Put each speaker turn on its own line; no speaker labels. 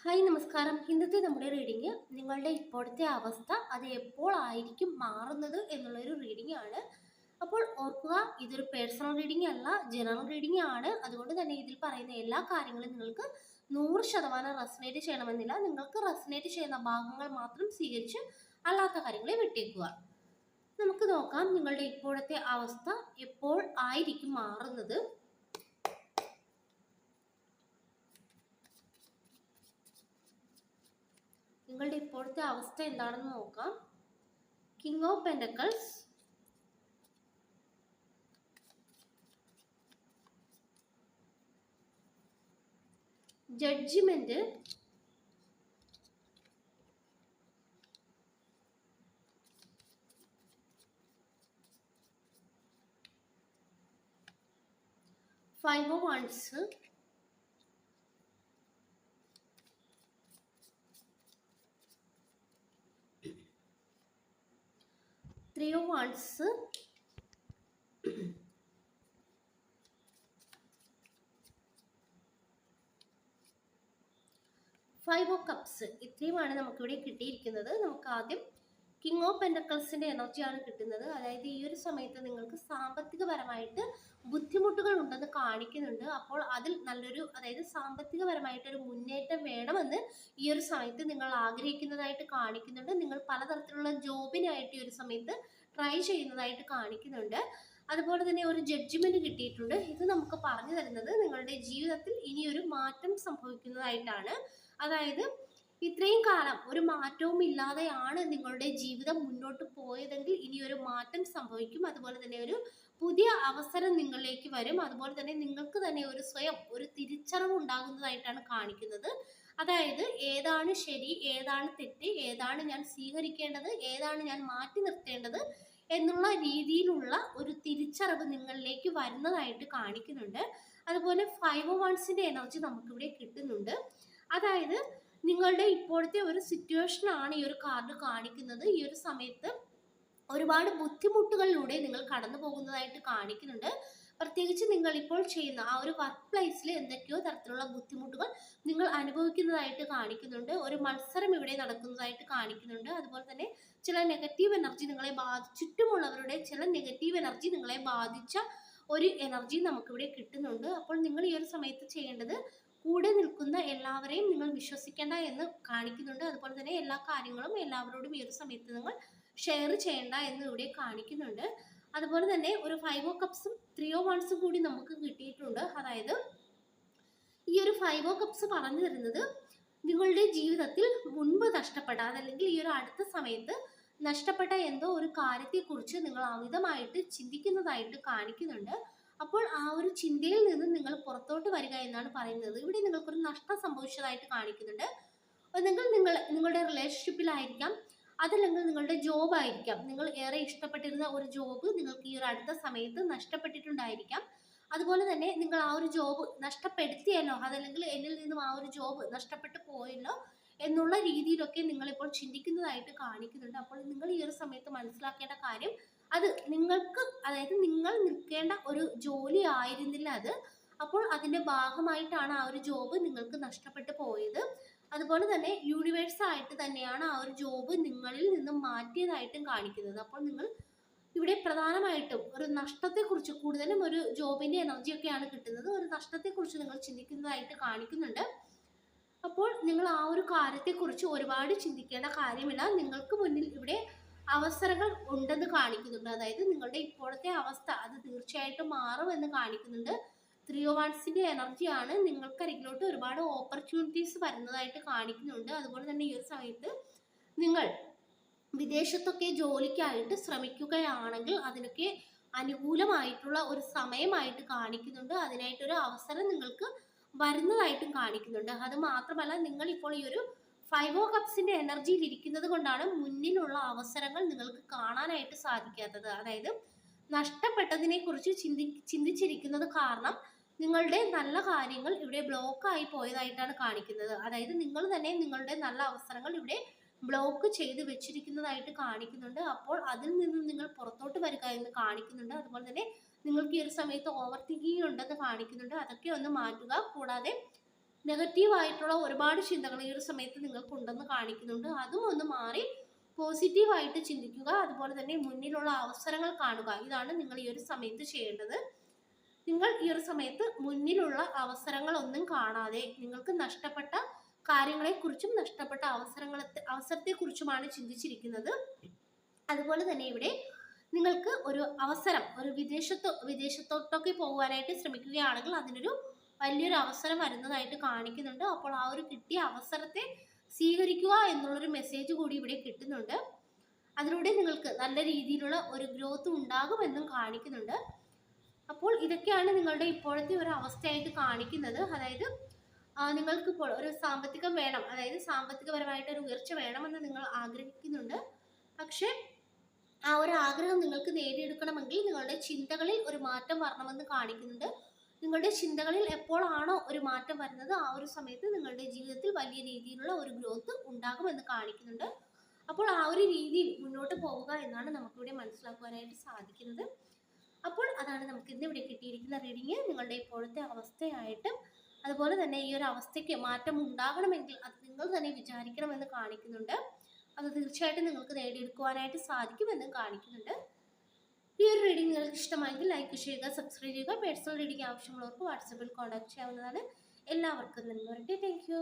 Hi നമസ്കാരം. ഇന്നത്തെ നമ്മുടെ റീഡിങ് നിങ്ങളുടെ ഇപ്പോഴത്തെ അവസ്ഥ അത് എപ്പോൾ ആയിരിക്കും മാറുന്നത് എന്നുള്ളൊരു റീഡിംഗ് ആണ്. അപ്പോൾ ഓർക്കുക, ഇതൊരു പേഴ്സണൽ റീഡിംഗ് അല്ല, ജനറൽ റീഡിംഗ് ആണ്. അതുകൊണ്ട് തന്നെ ഇതിൽ പറയുന്ന എല്ലാ കാര്യങ്ങളും നിങ്ങൾക്ക് 100% റെസനേറ്റ് ചെയ്യണമെന്നില്ല. നിങ്ങൾക്ക് റെസനേറ്റ് ചെയ്യുന്ന ഭാഗങ്ങൾ മാത്രം സ്വീകരിച്ച് അല്ലാത്ത കാര്യങ്ങളെ വിട്ടേക്കുക. നമുക്ക് നോക്കാം നിങ്ങളുടെ ഇപ്പോഴത്തെ അവസ്ഥ എപ്പോൾ ആയിരിക്കും മാറുന്നത്. നിങ്ങളുടെ ഇപ്പോഴത്തെ അവസ്ഥ എന്താണെന്ന് നോക്കാം. King of pentacles, judgement, five of wands, three of wands, five of cups. ഇത്രയുമാണ് നമുക്കിവിടെ കിട്ടിയിരിക്കുന്നത്. നമുക്ക് ആദ്യം കിങ് ഓഫ് പെന്റക്കിൾസിന്റെ എനർജിയാണ് കിട്ടുന്നത്. അതായത് ഈ ഒരു സമയത്ത് നിങ്ങൾക്ക് സാമ്പത്തികപരമായിട്ട് ബുദ്ധിമുട്ടുകൾ ഉണ്ടെന്ന് കാണിക്കുന്നുണ്ട്. അപ്പോൾ അതിൽ നല്ലൊരു, അതായത് സാമ്പത്തികപരമായിട്ടൊരു മുന്നേറ്റം വേണമെന്ന് ഈ ഒരു സമയത്ത് നിങ്ങൾ ആഗ്രഹിക്കുന്നതായിട്ട് കാണിക്കുന്നുണ്ട്. നിങ്ങൾ പലതരത്തിലുള്ള ജോബിനായിട്ട് ഈ ഒരു സമയത്ത് ട്രൈ ചെയ്യുന്നതായിട്ട് കാണിക്കുന്നുണ്ട്. അതുപോലെ തന്നെ ഒരു ജഡ്ജ്മെന്റ് കിട്ടിയിട്ടുണ്ട്. ഇത് നമുക്ക് പറഞ്ഞു തരുന്നത് നിങ്ങളുടെ ജീവിതത്തിൽ ഇനിയൊരു മാറ്റം സംഭവിക്കുന്നതായിട്ടാണ്. അതായത് ഇത്രയും കാലം ഒരു മാറ്റവും ഇല്ലാതെയാണ് നിങ്ങളുടെ ജീവിതം മുന്നോട്ട് പോയതെങ്കിൽ ഇനിയൊരു മാറ്റം സംഭവിക്കും. അതുപോലെ തന്നെ ഒരു പുതിയ അവസരം നിങ്ങളിലേക്ക് വരും. അതുപോലെ തന്നെ നിങ്ങൾക്ക് തന്നെ ഒരു സ്വയം ഒരു തിരിച്ചറിവ് ഉണ്ടാകുന്നതായിട്ടാണ് കാണിക്കുന്നത്. അതായത് ഏതാണ് ശരി, ഏതാണ് തെറ്റ്, ഏതാണ് ഞാൻ സ്വീകരിക്കേണ്ടത്, ഏതാണ് ഞാൻ മാറ്റി നിർത്തേണ്ടത് എന്നുള്ള രീതിയിലുള്ള ഒരു തിരിച്ചറിവ് നിങ്ങളിലേക്ക് വരുന്നതായിട്ട് കാണിക്കുന്നുണ്ട്. അതുപോലെ ഫൈവ് ഓഫ് വൺസിന്റെ എനർജി നമുക്കിവിടെ കിട്ടുന്നുണ്ട്. അതായത് നിങ്ങളുടെ ഇപ്പോഴത്തെ ഒരു സിറ്റുവേഷൻ ആണ് ഈ ഒരു കാർഡ് കാണിക്കുന്നത്. ഈ ഒരു സമയത്ത് ഒരുപാട് ബുദ്ധിമുട്ടുകളിലൂടെ നിങ്ങൾ കടന്നു പോകുന്നതായിട്ട് കാണിക്കുന്നുണ്ട്. പ്രത്യേകിച്ച് നിങ്ങൾ ഇപ്പോൾ ചെയ്യുന്ന ആ ഒരു വർക്ക് പ്ലേസിൽ എന്തൊക്കെയോ തരത്തിലുള്ള ബുദ്ധിമുട്ടുകൾ നിങ്ങൾ അനുഭവിക്കുന്നതായിട്ട് കാണിക്കുന്നുണ്ട്. ഒരു മത്സരം ഇവിടെ നടക്കുന്നതായിട്ട് കാണിക്കുന്നുണ്ട്. അതുപോലെ തന്നെ ചില നെഗറ്റീവ് എനർജി നിങ്ങളെ ചുറ്റുമുള്ളവരുടെ ചില നെഗറ്റീവ് എനർജി നിങ്ങളെ ബാധിച്ച ഒരു എനർജി നമുക്കിവിടെ കിട്ടുന്നുണ്ട്. അപ്പോൾ നിങ്ങൾ ഈ ഒരു സമയത്ത് ചെയ്യേണ്ടത് കൂടെ നിൽക്കുന്ന എല്ലാവരെയും നിങ്ങൾ വിശ്വസിക്കേണ്ട എന്ന് കാണിക്കുന്നുണ്ട്. അതുപോലെ തന്നെ എല്ലാ കാര്യങ്ങളും എല്ലാവരോടും ഈ ഒരു സമയത്ത് നിങ്ങൾ ഷെയർ ചെയ്യേണ്ട എന്ന് ഇവിടെ കാണിക്കുന്നുണ്ട്. അതുപോലെ തന്നെ ഒരു ഫൈവ് ഓഫ് കപ്സും ത്രീ ഓഫ് വൺസും കൂടി നമുക്ക് കിട്ടിയിട്ടുണ്ട്. അതായത് ഈ ഒരു ഫൈവ് ഓഫ് കപ്സ് പറഞ്ഞു തരുന്നത് നിങ്ങളുടെ ജീവിതത്തിൽ മുൻപ് നഷ്ടപ്പെട്ട, അതല്ലെങ്കിൽ ഈ ഒരു അടുത്ത സമയത്ത് നഷ്ടപ്പെട്ട എന്തോ ഒരു കാര്യത്തെക്കുറിച്ച് നിങ്ങൾ അമിതമായിട്ട് ചിന്തിക്കുന്നതായിട്ട് കാണിക്കുന്നുണ്ട്. അപ്പോൾ ആ ഒരു ചിന്തയിൽ നിന്ന് നിങ്ങൾ പുറത്തോട്ട് വരിക എന്നാണ് പറയുന്നത്. ഇവിടെ നിങ്ങൾക്കൊരു നഷ്ടം സംഭവിച്ചതായിട്ട് കാണിക്കുന്നുണ്ട്. ഒന്നെങ്കിൽ നിങ്ങളുടെ റിലേഷൻഷിപ്പിലായിരിക്കാം, അതല്ലെങ്കിൽ നിങ്ങളുടെ ജോബ് ആയിരിക്കാം. നിങ്ങൾ ഏറെ ഇഷ്ടപ്പെട്ടിരുന്ന ഒരു ജോബ് നിങ്ങൾക്ക് ഈ ഒരു അടുത്ത സമയത്ത് നഷ്ടപ്പെട്ടിട്ടുണ്ടായിരിക്കാം. അതുപോലെ തന്നെ നിങ്ങൾ ആ ഒരു ജോബ് നഷ്ടപ്പെടുത്തിയല്ലോ, അതല്ലെങ്കിൽ എന്നിൽ നിന്നും ആ ഒരു ജോബ് നഷ്ടപ്പെട്ടു പോയല്ലോ എന്നുള്ള രീതിയിലൊക്കെ നിങ്ങളിപ്പോൾ ചിന്തിക്കുന്നതായിട്ട് കാണിക്കുന്നുണ്ട്. അപ്പോൾ നിങ്ങൾ ഈ ഒരു സമയത്ത് മനസ്സിലാക്കേണ്ട കാര്യം, അത് നിങ്ങൾക്ക്, അതായത് നിങ്ങൾ നിൽക്കേണ്ട ഒരു ജോലി ആയിരുന്നില്ല അത്. അപ്പോൾ അതിന്റെ ഭാഗമായിട്ടാണ് ആ ഒരു ജോബ് നിങ്ങൾക്ക് നഷ്ടപ്പെട്ടു പോയത്. അതുപോലെ തന്നെ യൂണിവേഴ്സ് ആയിട്ട് തന്നെയാണ് ആ ഒരു ജോബ് നിങ്ങളിൽ നിന്നും മാറ്റിയതായിട്ടും കാണിക്കുന്നത്. അപ്പോൾ നിങ്ങൾ ഇവിടെ പ്രധാനമായിട്ടും ഒരു നഷ്ടത്തെക്കുറിച്ച്, കൂടുതലും ഒരു ജോബിന്റെ എനർജിയൊക്കെയാണ് കിട്ടുന്നത്, ഒരു നഷ്ടത്തെക്കുറിച്ച് നിങ്ങൾ ചിന്തിക്കുന്നതായിട്ട് കാണിക്കുന്നുണ്ട്. അപ്പോൾ നിങ്ങൾ ആ ഒരു കാര്യത്തെക്കുറിച്ച് ഒരുപാട് ചിന്തിക്കേണ്ട കാര്യമില്ല. നിങ്ങൾക്ക് മുന്നിൽ ഇവിടെ അവസരങ്ങൾ ഉണ്ടെന്ന് കാണിക്കുന്നുണ്ട്. അതായത് നിങ്ങളുടെ ഇപ്പോഴത്തെ അവസ്ഥ അത് തീർച്ചയായിട്ടും മാറുമെന്ന് കാണിക്കുന്നുണ്ട്. ത്രീ ഓഫ് വൺസിന്റെ എനർജിയാണ്. നിങ്ങൾക്കരികിലോട്ട് ഒരുപാട് ഓപ്പർച്യൂണിറ്റീസ് വരുന്നതായിട്ട് കാണിക്കുന്നുണ്ട്. അതുപോലെ തന്നെ ഈ ഒരു സമയത്ത് നിങ്ങൾ വിദേശത്തൊക്കെ ജോലിക്കായിട്ട് ശ്രമിക്കുകയാണെങ്കിൽ അതിനൊക്കെ അനുകൂലമായിട്ടുള്ള ഒരു സമയമായിട്ട് കാണിക്കുന്നുണ്ട്. അതിനായിട്ടൊരു അവസരം നിങ്ങൾക്ക് വരുന്നതായിട്ടും കാണിക്കുന്നുണ്ട്. അത് മാത്രമല്ല, നിങ്ങൾ ഇപ്പോൾ ഈ ഒരു ഫൈവ് ഓഫ് കപ്സിന്റെ എനർജിയിൽ ഇരിക്കുന്നത് കൊണ്ടാണ് മുന്നിലുള്ള അവസരങ്ങൾ നിങ്ങൾക്ക് കാണാനായിട്ട് സാധിക്കാത്തത്. അതായത് നഷ്ടപ്പെട്ടതിനെ കുറിച്ച് ചിന്തിച്ചിരിക്കുന്നത് കാരണം നിങ്ങളുടെ നല്ല കാര്യങ്ങൾ ഇവിടെ ബ്ലോക്കായി പോയതായിട്ടാണ് കാണിക്കുന്നത്. അതായത് നിങ്ങൾ തന്നെ നിങ്ങളുടെ നല്ല അവസരങ്ങൾ ഇവിടെ ബ്ലോക്ക് ചെയ്ത് വെച്ചിരിക്കുന്നതായിട്ട് കാണിക്കുന്നുണ്ട്. അപ്പോൾ അതിൽ നിന്നും നിങ്ങൾ പുറത്തോട്ട് വരിക എന്ന് കാണിക്കുന്നുണ്ട്. അതുപോലെ തന്നെ നിങ്ങൾക്ക് ഈ ഒരു സമയത്ത് ഓവർ തിങ്കിങ് ഉണ്ടെന്ന് കാണിക്കുന്നുണ്ട്. അതൊക്കെ ഒന്ന് മാറ്റുക. കൂടാതെ നെഗറ്റീവായിട്ടുള്ള ഒരുപാട് ചിന്തകൾ ഈ ഒരു സമയത്ത് നിങ്ങൾക്കുണ്ടെന്ന് കാണിക്കുന്നുണ്ട്. അതും ഒന്ന് മാറി പോസിറ്റീവായിട്ട് ചിന്തിക്കുക. അതുപോലെ തന്നെ മുന്നിലുള്ള അവസരങ്ങൾ കാണുക. ഇതാണ് നിങ്ങൾ ഈ ഒരു സമയത്ത് ചെയ്യേണ്ടത്. നിങ്ങൾ ഈ ഒരു സമയത്ത് മുന്നിലുള്ള അവസരങ്ങളൊന്നും കാണാതെ നിങ്ങൾക്ക് നഷ്ടപ്പെട്ട കാര്യങ്ങളെക്കുറിച്ചും നഷ്ടപ്പെട്ട അവസരത്തെക്കുറിച്ചുമാണ് ചിന്തിച്ചിരിക്കുന്നത്. അതുപോലെ തന്നെ ഇവിടെ നിങ്ങൾക്ക് ഒരു അവസരം, ഒരു വിദേശത്തോട്ടൊക്കെ പോകുവാനായിട്ട് ശ്രമിക്കുകയാണെങ്കിൽ അതിനൊരു വലിയൊരു അവസരം വരുന്നതായിട്ട് കാണിക്കുന്നുണ്ട്. അപ്പോൾ ആ ഒരു കിട്ടിയ അവസരത്തെ സ്വീകരിക്കുക എന്നുള്ളൊരു മെസ്സേജ് കൂടി ഇവിടെ കിട്ടുന്നുണ്ട്. അതിലൂടെ നിങ്ങൾക്ക് നല്ല രീതിയിലുള്ള ഒരു ഗ്രോത്ത് ഉണ്ടാകുമെന്നും കാണിക്കുന്നുണ്ട്. അപ്പോൾ ഇതൊക്കെയാണ് നിങ്ങളുടെ ഇപ്പോഴത്തെ ഒരു അവസ്ഥയായിട്ട് കാണിക്കുന്നത്. അതായത് നിങ്ങൾക്കിപ്പോൾ ഒരു സാമ്പത്തികം വേണം, അതായത് സാമ്പത്തികപരമായിട്ട് ഒരു ഉയർച്ച വേണമെന്ന് നിങ്ങൾ ആഗ്രഹിക്കുന്നുണ്ട്. പക്ഷേ ആ ഒരു ആഗ്രഹം നിങ്ങൾക്ക് നേടിയെടുക്കണമെങ്കിൽ നിങ്ങളുടെ ചിന്തകളിൽ ഒരു മാറ്റം വരണമെന്ന് കാണിക്കുന്നുണ്ട്. നിങ്ങളുടെ ചിന്തകളിൽ എപ്പോഴാണോ ഒരു മാറ്റം വരുന്നത് ആ ഒരു സമയത്ത് നിങ്ങളുടെ ജീവിതത്തിൽ വലിയ രീതിയിലുള്ള ഒരു ഗ്രോത്ത് ഉണ്ടാകുമെന്ന് കാണിക്കുന്നുണ്ട്. അപ്പോൾ ആ ഒരു രീതിയിൽ മുന്നോട്ട് പോവുക എന്നാണ് നമുക്കിവിടെ മനസ്സിലാക്കുവാനായിട്ട് സാധിക്കുന്നത്. അപ്പോൾ അതാണ് നമുക്ക് ഇന്ന് ഇവിടെ കിട്ടിയിരിക്കുന്ന റീഡിങ്. നിങ്ങളുടെ ഇപ്പോഴത്തെ അവസ്ഥയായിട്ടും അതുപോലെ തന്നെ ഈ ഒരു അവസ്ഥയ്ക്ക് മാറ്റം ഉണ്ടാകണമെങ്കിൽ അത് നിങ്ങൾ തന്നെ വിചാരിക്കണമെന്ന് കാണിക്കുന്നുണ്ട്. അത് തീർച്ചയായിട്ടും നിങ്ങൾക്ക് നേടിയെടുക്കുവാനായിട്ട് സാധിക്കുമെന്നും കാണിക്കുന്നുണ്ട്. ഈ ഒരു റീഡിംഗ് നിങ്ങൾക്ക് ഇഷ്ടമായെങ്കിൽ ലൈക്ക് ചെയ്യുക, സബ്സ്ക്രൈബ് ചെയ്യുക. പേഴ്സണൽ റീഡിംഗ് ആവശ്യമുള്ളവർക്ക് വാട്സാപ്പിൽ കോൺടാക്ട് ചെയ്യാവുന്നതാണ്. എല്ലാവർക്കും നന്ദി. Thank you.